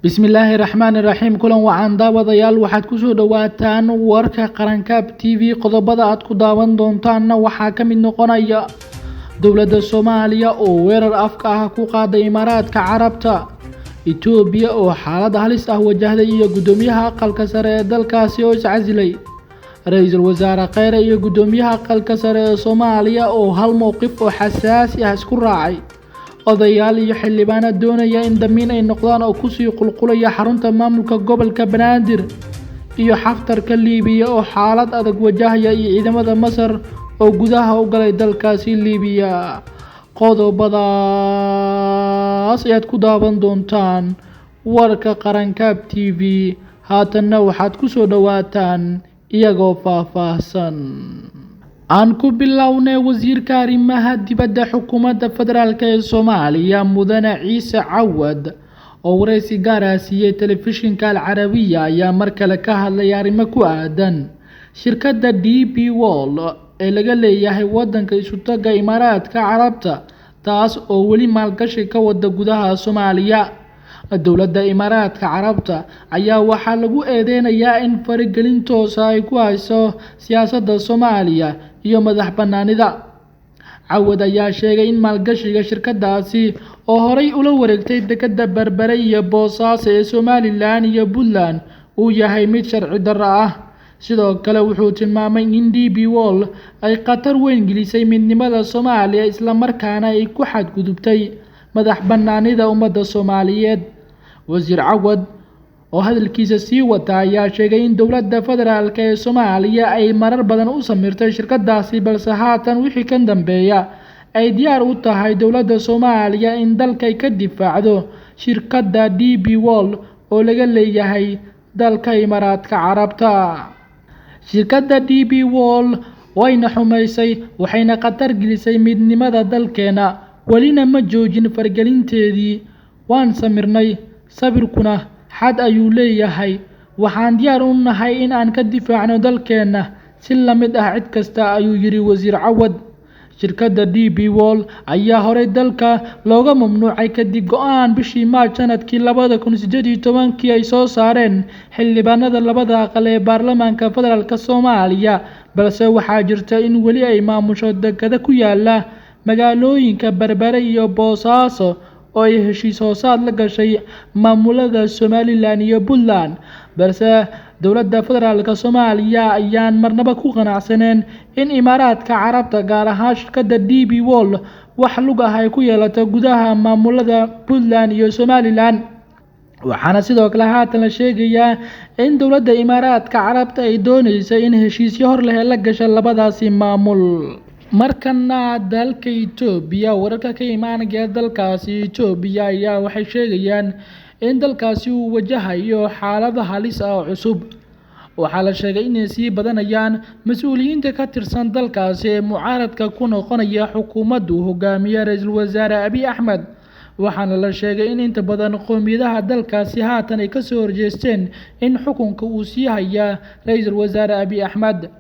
bismillaahi raxmaani raxiim kulan wacan daawadayaal waxaad kusoo dhawaataan warka qarankaab TV qodobada aad ku daawan doontaanna waxaa ka mid noqonaya dowladda Soomaaliya oo weerar afka ah ku qaaday Imaaraadka Carabta, Itoobiya oo xaalad halis ah wajahday iyo gudoomiyaha aqalka sare ee dalkaasi oo iscasilay, ra'iisul wasaare Kheyre iyo gudoomiyaha aqalka sare ee Soomaaliya oo hal mowqif oo xasaasi ah isku raacay, odayaal iyo xildhibaano doonaya in damiin ay noqdaan oo kusii qulqulaya xarunta maamulka gobolka Banaadir, iyo xaftarka Liibiya oo xaalad adag wajahaya iyo ciidamada Masar oo gudaha u galay dalkaasi Liibiya. Qodobadaas ayaad ku daawan doontaan warka qarankaab TV. haatanna waxaad kusoo dhawaataan iyagoo faahfaahsan. aan ku bilownay wasiirka arrimaha dibadda xukuumadda federaalk ee Soomaaliya Mudane Ciise Cawad oo wareysi gaar ah siiyay telefishinka Al Carabiya ayaa mar kale ka hadlay arrimo ku aadan shirkadda DP World ee laga leeyahay wadanka isu taga Imaaraadka Carabta, taas oo weli maalgashi ka wada gudaha Soomaaliya. dowladda Imaaraadka Carabta ayaa waxaa lagu eedeynayaa in faragelin toos ah ay ku hayso siyaasadda Soomaaliya iyo madax banaanida. Cawad ayaa sheegay in maalgashiga shirkadaasi oo horey ula wareegtay dekedda Berbera iyo Boosaaso ee Somaliland iyo Puntland uu yahay mid sharci darro ah. sidoo kale wuxuu tilmaamay in DP World ay khatar weyn gelisay midnimada Soomaaliya isla markaana ay ku xadgudubtay madax banaanida ummadda Soomaaliyeed. wasiir Cawad oo hadalkiisa sii wata ayaa sheegay in dowladda federaalk ee Soomaaliya ay marar badan u samirtay shirkadaasi, balse haatan wixii ka dambeeya ay diyaar u tahay dowladda Soomaaliya in dalka ay ka difaacdo shirkadda DP World oo laga leeyahay dalka Imaaraadka Carabta. shirkadda DP World wayna xumaysay, waxayna khatar gelisay midnimada dalkeena, welina ma joojin fargelinteedii. waan samirnay, sabirkuna xad ayuu leeyahay. waxaan diyaar u nahay in aan ka difaacno dalkeena si la mid ah cid kasta, ayuu yiri wasiir Cawad. shirkadda DP World ayaa horey dalka looga mamnuucay kadib go'aan bishii Maarch sanadkii 2018 ay soo saareen xildhibaanada labada aqal ee baarlamaanka federaalk Soomaaliya, balse waxaa jirta in weli ay maamusho dekedda ku yaala magaalooyinka Berbera iyo Boosaaso oo ay heshiis hoosaad la gashay maamulada Somaliland iyo Puntland, balse dowladda federaalk Soomaaliya ayaan marnaba ku qanacsaneen in Imaaraadka Carabta gaar ahaan shirkadda DP World wax lug ah ay ku yeelato gudaha maamulada Puntland iyo Somaliland. waxaana sidoo kale haatan la sheegayaa in dowladda Imaaraadka Carabta ay doonayso in heshiisyo hor leh la gasho labadaasi maamul. markana dalka Itoobiya, wararka ka imaanaya dalkaasi Itoobiya ayaa waxay sheegayaan in dalkaasi uu wajahayo xaalad halis ah oo cusub. waxaa la sheegay inay sii badanayaan mas'uuliyiinta ka tirsan dalkaasi ee mucaaradka ku noqonaya xukuumaddu hogaamiye ra'iisul wasaare Abiy Ahmed, waxaana la sheegay in inta badan qowmiyadaha dalkaasi haatan ay kasoo horjeesteen in xukunka uu sii haya ra'iisul wasaare Abiy Ahmed.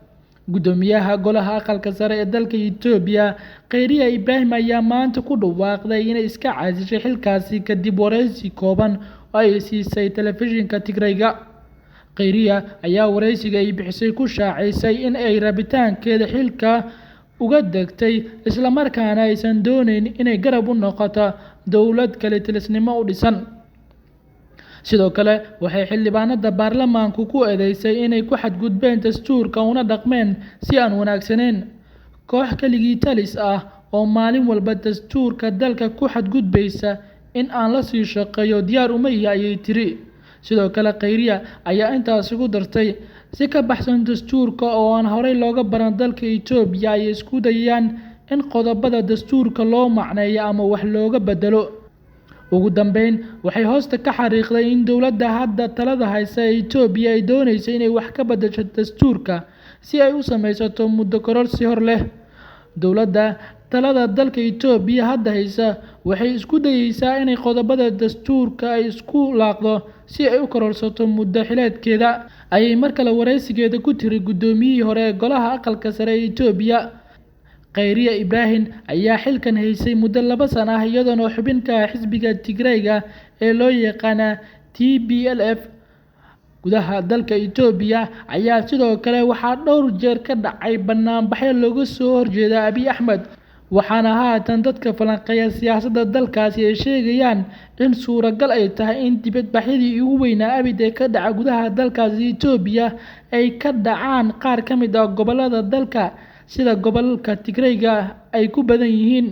gudoomiyaha golaha aqalka sare ee dalka Itoobiya Kheyre Ibrahim ayaa maanta ku dhawaaqday inay iska caasishay xilkaasi kadib wareysi kooban oo ay siisay telefishinka Tigrayga. Kheyre ayaa wareysiga ay bixisay ku shaacisay in ay rabitaankeeda xilka uga degtay isla markaana aysan doonayn inay garab u noqoto dowlad kale tilisnimo u dhisan. sidoo kale waxay xildhibaanada baarlamaanku ku eedeysay inay ku xadgudbeen dastuurka una dhaqmeen si aan wanaagsaneyn. koox keligii talis ah oo maalin walba dastuurka dalka ku xadgudbaysa in aan la sii shaqeeyo diyaar uma yahay, ayay tiri. sidoo kale Kheyre ayaa intaas ugu dartay si ka baxsan dastuurka oo aan horey looga baran dalka Itoobiya ay isku dayayaan in qodobada dastuurka loo macneeyo ama wax looga bedelo. ugu dambeyn waxay hoosta ka xariiqday in dowladda hadda talada haysa ee Itoobiya ay doonayso inay wax ka bedesho dastuurka si ay u samaysato muddo kororsi hor leh. dowladda talada dalka Itoobiya hadda haysa waxay isku dayaysaa inay qodobada dastuurka ay isku laaqdo si ay u kororsato muddo xileedkeeda, ayay mar kale wareysigeeda ku tiri gudoomiyihii hore ee golaha aqalka sare ee Itoobiya. Kheyre Ibrahim ayaa xilkan haysay muddo 2 sano ah iyadoo xubin ka ah xisbiga Tigrayga ee loo yaqaan TPLF gudaha dalka Itoobiya ayaa sidoo kale waxaa dhowr jeer ka dhacay banaanbaxyo looga soo horjeeda Abiy Ahmed waxaana haatan dadka falanqeeya siyaasadda dalkaasi ay sheegayaan in suuragal ay tahay in dibadbaxyadii ugu weynaa abid ee ka dhaca gudaha dalkaasi Itoobiya ay ka dhacaan qaar ka mid ah gobollada dalka sida gobolka Tigreega ay ku badan yihiin.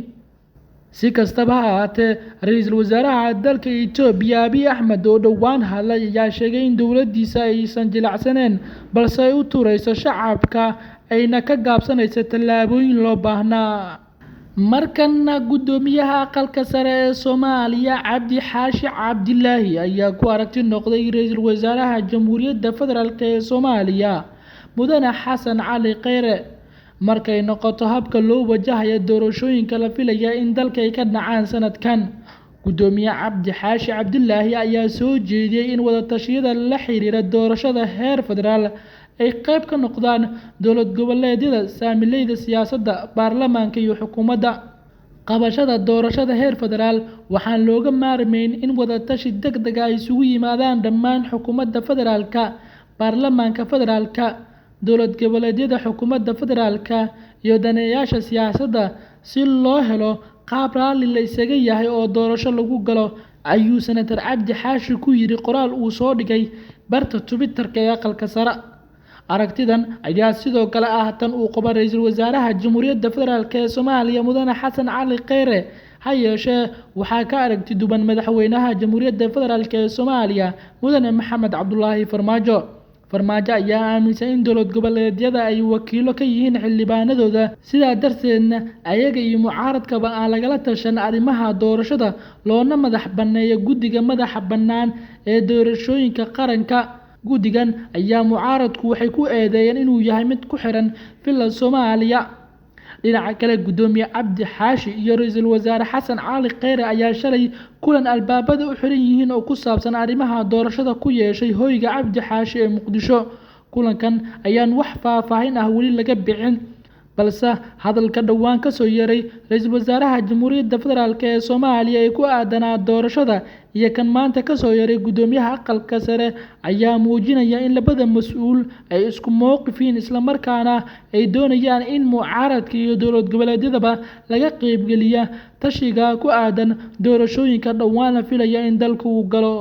Si kastaba ha ahaatee, ra'iisul wasaaraha dalka Itoobiya Abiy Ahmed oo dhowaan hadlay ayaa sheegay in dowladdiisa aysan jilacsaneyn balse ay u turayso shacabka ayna ka gaabsanayso tallaabooyin loo baahnaa. Markana gudoomiyaha aqalka sare ee Soomaaliya Cabdi Xaashi Cabdilaahi ayaa ku aragti noqday ra'iisul wasaaraha Jamhuuriyadda Federaalk ee Soomaaliya Mudane Xasan Cali Kheyre markay noqoto habka loo wajahayo doorashooyinka la filaya in dalka ay ka dhacaan sanadkan. Gudoomiye Cabdi Xaashi Cabdilaahi ayaa soo jeediyay in wada tashiyada la xiriira doorashada heer federaal ay qayb ka noqdaan dowlad goboleedyada, saamileyda siyaasadda, baarlamaanka iyo xukuumadda. Qabashada doorashada heer federaal waxaan looga maarmayn in wada tashi degdeg ah isugu yimaadaan dhammaan xukuumadda federaalka, baarlamaanka federaalka, dowlad goboleedyada, xukuumadda federaalka iyo daneeyayaasha siyaasadda si loo helo qaab raalli la isaga yahay oo doorasho lagu galo, ayuu Senator Cabdi Xaashi ku yiri qoraal uu soo dhigay barta Twitter-ka ee aqalka sare. Aragtidan ayaa sidoo kale ah tan uu qabo ra'iisul wasaaraha Jamhuuriyadda Federaalk ee Soomaaliya Mudane Xasan Cali Kheyre. Ha yeeshee, waxaa ka aragti duwan madaxweynaha Jamhuuriyadda Federaalk ee Soomaaliya Mudane Maxamed Cabdullaahi Farmaajo. Farmaajo ayaa aaminsan in dowlad goboleedyada ay wakiilo ka yihiin xildhibaanadooda, sidaa darteedna ayaga iyo mucaaradkaba aan lagala tashan arrimaha doorashada loona madax banneeyo guddiga madaxa bannaan ee doorashooyinka qaranka. Guddigan ayaa mucaaradku waxay ku eedeeyeen inuu yahay mid ku xiran villa Soomaaliya. Dhinaca kale, gudoomiye Cabdi Xaashi iyo ra'iisul wasaare Xasan Cali Kheyre ayaa shalay kulan albaabada u xiran yihiin oo ku saabsan arrimaha doorashada ku yeeshay hoyga Cabdi Xaashi ee Muqdisho. Kulankan ayaan wax faahfaahin ah weli laga bixin, balse hadalka dhowaan ka soo yeeray ra'iisul wasaaraha Jamhuuriyadda Federaalk ee Soomaaliya ee ku aadanaa doorashada iyo kan maanta ka soo yeeray gudoomiyaha aqalka sare ayaa muujinaya in labada mas'uul ay isku mowqifin isla markaana ay doonayaan in mucaaradka iyo dowlad goboleedyadaba laga qaybgeliyo tashiga ku aadan doorashooyinka dhowaan la filaya in dalka uu galo.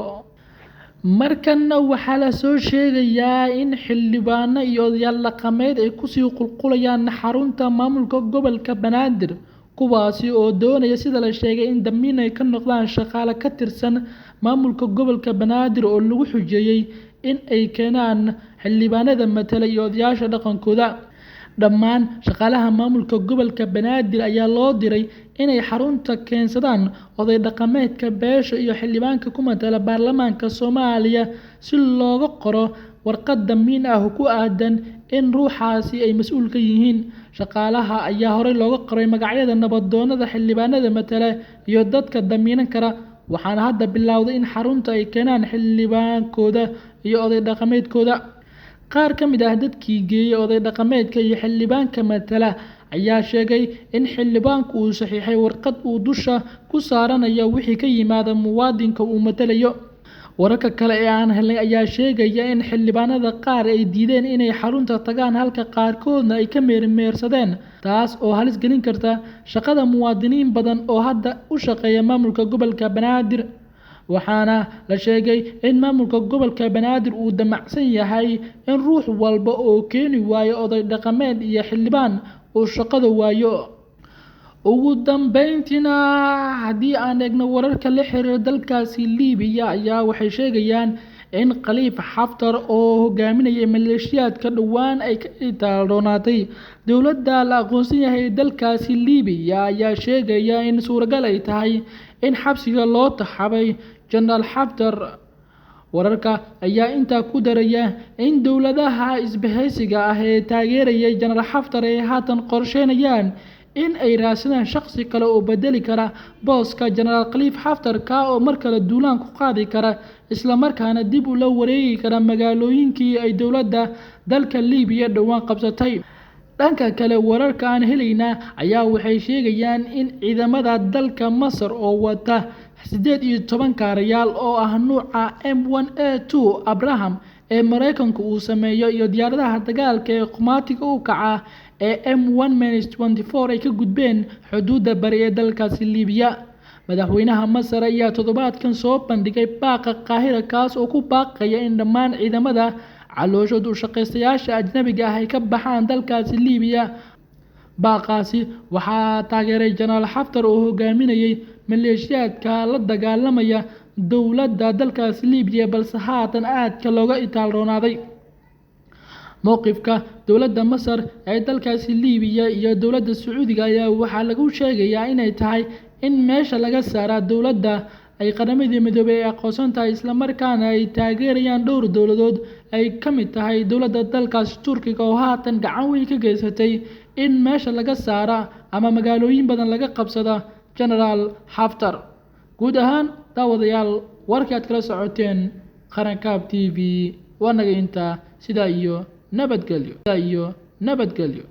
Markana waxaa la soo sheegayaa in xildhibaano iyo odayaal dhaqameed ay kusii qulqulayaan xarunta maamulka gobolka Banaadir, kuwaasi oo doonaya sida la sheegay in damiin ay ka noqdaan shaqaale ka tirsan maamulka gobolka Banaadir oo lagu xujeeyay in ay keenaan xildhibaanada matala iyo odayaasha dhaqankooda. Dhammaan shaqaalaha maamulka gobolka Banaadir ayaa loo diray inay xarunta keensadaan oday dhaqameedka beesha iyo xildhibaanka ku matala baarlamaanka Soomaaliya si looga qoro warqad damiin ah ku aadan in ruuxaasi ay mas'uul ka yihiin. Shaqaalaha ayaa horey looga qoray magacyada nabadoonnada xildhibaanada matala iyo dadka damiinan kara, waxaana hadda bilowday in xarunta ay keenaan xildhibaankooda iyo oday dhaqameedkooda. Qaar ka mid ah dadkii geeyay oday dhaqameedka iyo xildhibaanka matala ayaa sheegay in xildhibaanku uu saxiixay warqad uu dusha ku saaranayo wixii ka yimaada muwaadinka uu matalayo. Wararka kale ee aan helnay ayaa sheegaya in xildhibaanada qaar ay diideen inay xarunta tagaan halka qaarkoodna ay ka meermeersadeen, taas oo halis gelin karta shaqada muwaadiniin badan oo hadda u shaqeeya maamulka gobolka Banaadir. Waxaana la sheegay in maamulka gobolka Banaadir uu damacsan yahay in ruux walba oo keeni waayo oday dhaqameed iyo xildhibaan uu shaqada waayo. Ugu dambeyntiina, haddii aan eegno wararka la xiriira dalkaasi Liibiya ayaa waxay sheegayaan in Khalifa Xaftar oo hogaaminayay maleeshiyaadka dhowaan ay ka taageertay dowladda la aqoonsan yahay ee dalkaasi Liibiya ayaa sheegaya in suuragal ay tahay in xabsiga loo taxaabay Generaal Xaftar. Wararka ayaa intaa ku daraya in dowladaha isbahaysiga ah ee taageeraya Generaal Xaftar ay haatan qorsheynayaan in ay raadsadaan shaqsi kale oo bedeli kara booska Generaal Khalifa Xaftar oo mar kale duulaan ku qaadi kara isla markaana dib u la wareegi kara magaalooyinkii ay dowladda dalka Liibiya dhowaan qabsatay. Dhanka kale, wararka aan helayna ayaa waxay sheegayaan in ciidamada dalka Masar oo wata 18 kaarayaal oo ah nuuca M1A2 Abraham ee Mareykanku uu sameeyo iyo diyaaradaha dagaalka ee qumaatiga u kaca ee M1-24 ay ka gudbeen xuduudda bari ee dalkaasi Liibiya. madaxweynaha Masar ayaa toddobaadkan soo bandhigay baaqa Qaahira kaas oo ku baaqaya in dhammaan ciidamada calooshood u shaqaystayaasha ajnabiga ah ay ka baxaan dalkaasi Liibiya. baaqaasi waxaa taageeray Jenaraal Xaftar oo hogaaminayay maleeshiyaadka la dagaalamaya dowladda dalkaasi Liibiya balse haatan aadka looga itaalroonaaday. mowqifka dowladda Masar ee dalkaasi Liibiya iyo dowladda Sacuudiga ayaa waxaa lagu sheegayaa inay tahay in meesha laga saaraa dowladda ay Qaramada Midoobay ee aqoonsan tahay isla markaana ay taageerayaan dhowr dowladood ay ka mid tahay dowladda dalkaasi Turkiga oo haatan gacan weyn ka geysatay in meesha laga saara ama magaalooyin badan laga qabsada Jenaraal Xaftar. guud ahaan daawadayaal warkii aad kala socoteen Qarankaab TV waa naga intaa sidaa iyo nabadgelyo.